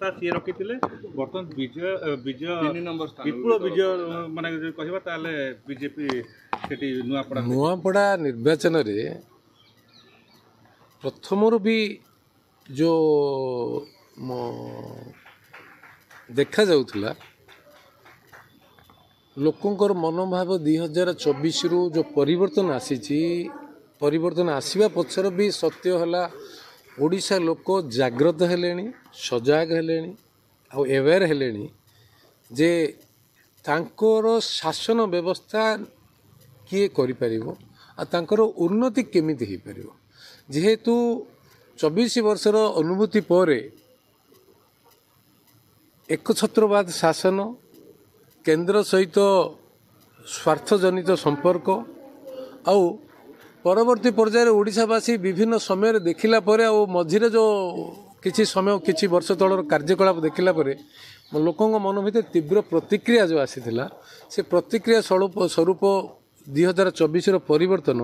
आशा सी रखी बर्तमान विजय विजय विपुल विजय माने कहबा ताले बीजेपी सेठी नुआपड़ा निर्वाचन रे प्रथमरु भी जो देखा जाउथला लोकंकर मनोभाव 2024 रु जो परिवर्तन आसीबा पक्षर भी सत्य हला ओडिशा लोक जागृत हेलेनी सजाग हेलेनी आ अवेयर हेलेनी जे तांकर शासन व्यवस्था किए करि परिबो आ तांकर उन्नति केमिति हे परिबो जेहेतु 24 वर्षर अनुभूति पर एकछत्रवाद शासन केंद्र सहित स्वार्थजनित संपर्क आउ परवर्ती पर्यायर ओडिशावासी विभिन्न समय देखिला परे आ मझिरे जो किछि समय किछि वर्ष तलर कार्यकलाप देखिला परे लोकों मन भीतर तीव्र प्रतिक्रिया जो आसीथिला से प्रतिक्रिया स्वरूप 2024 परिवर्तन आ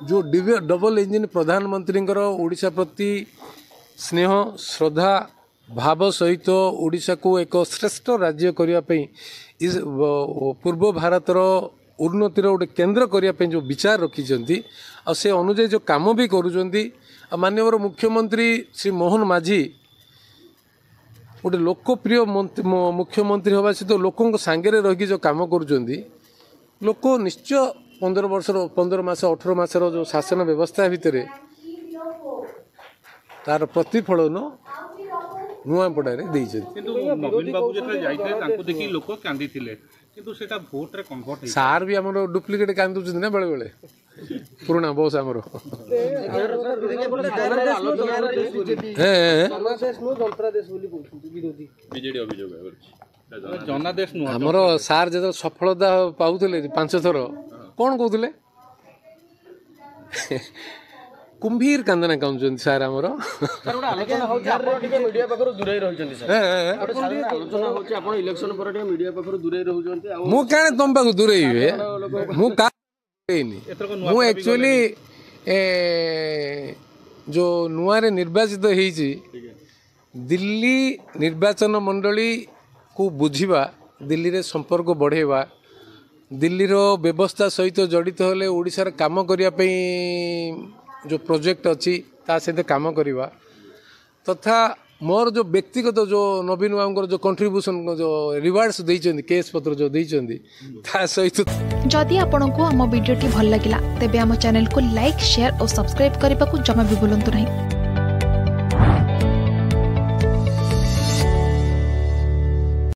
जो डबल इंजिन प्रधानमंत्री ओडिशा प्रति स्नेह श्रद्धा भाव सहित ओडिशा को एक श्रेष्ठ राज्य करने पूर्व भारतर उन्नतिर गोटे केन्द्र करने जो विचार रखिंट आ से अनुजाई जो काम भी करुँच माननीय मुख्यमंत्री श्री मोहन माझी गोटे लोकप्रिय मुख्यमंत्री होगा सहित लोकों सांगे रही जो काम करुँच लोक निश्चय 15 मास 18 मासर जो शासन व्यवस्था भितर तार प्रतिफलन नुआपड़ा नवीन बाबू जो देखिए लोक कांदी भोट रे कन्वर्ट सार भी आम डुप्लिकेट कांदुच ना बेले बेले पुराना बस आमर आमर सार जो सफलता पाऊले 5 थर कौन कहते कुंभीर कांदना काउंट सार आमर मु क्या तुम पाक दूरे मु एक्चुअली जो नुआ निर्वाचित होइछि दिल्ली निर्वाचन मंडली को बुझिबा दिल्ली रे संपर्क बढ़ेबा दिल्ली रो व्यवस्था सहित जड़ित होले ओडिसा रे काम करिया पई जो प्रोजेक्ट अच्छी ता सहित काम करवा तथा मोर जो व्यक्तिगत जो नवीन बाबू जो कंट्रीब्यूशन जो रिवार्ड्स देइचंदी केस पत्र जो देइचंदी ता सहित जदि आपंक आम भिडी भल लगा तेब आम चैनल को लाइक शेयर और सब्सक्राइब करने को जमा भी भूलु नहीं।